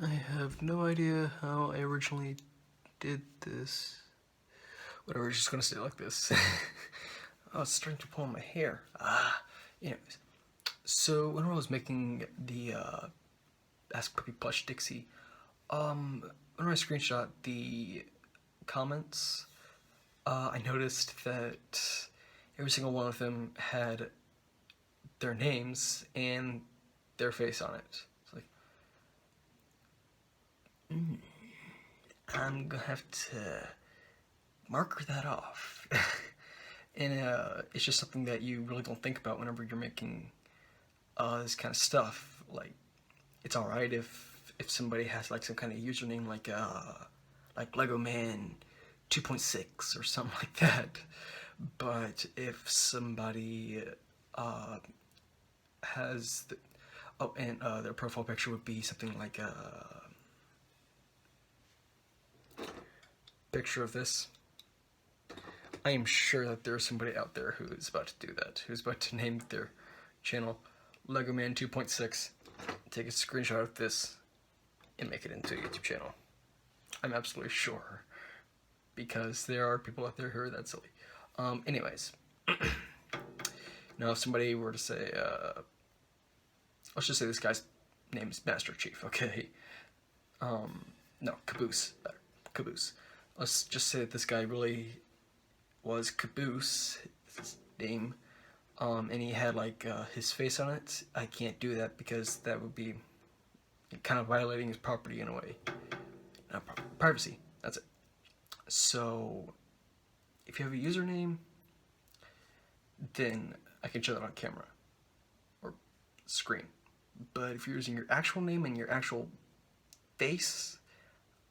I have no idea how I originally did this. Whatever, just gonna stay like this. Oh, it's starting to pull on my hair. Anyways. So, when I was making the Ask Puppy Plush Dixie, when I screenshot the comments, I noticed that every single one of them had their names and their face on it. It's like, I'm gonna have to marker that off. And it's just something that you really don't think about whenever you're making this kind of stuff. Like, it's alright if somebody has like some kind of username like Lego Man 2.6 or something like that. But if somebody has their profile picture would be something like a picture of this, I am sure that there's somebody out there who is about to do that, who's about to name their channel Lego Man 2.6, take a screenshot of this, and make it into a YouTube channel. I'm absolutely sure, because there are people out there who are that silly. Anyways, now if somebody were to say, let's just say this guy's name is Master Chief, okay? No, Caboose, better. Caboose. Let's just say that this guy really was Caboose, his name, and he had like his face on it. I can't do that because that would be kind of violating his property in a way. Not privacy, that's it. So, if you have a username, then I can show that on camera or screen. But if you're using your actual name and your actual face,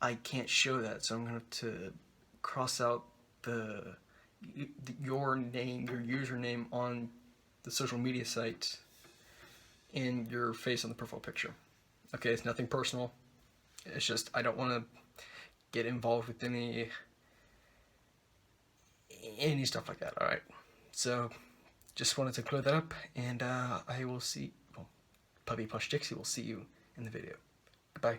I can't show that. So I'm gonna have to cross out your name, your username on the social media site, and your face on the profile picture. Okay, it's nothing personal. It's just I don't want to get involved with any stuff like that. All right. So just wanted to clear that up, and I will see. Well, Puppy Plush Dixie will see you in the video. Goodbye.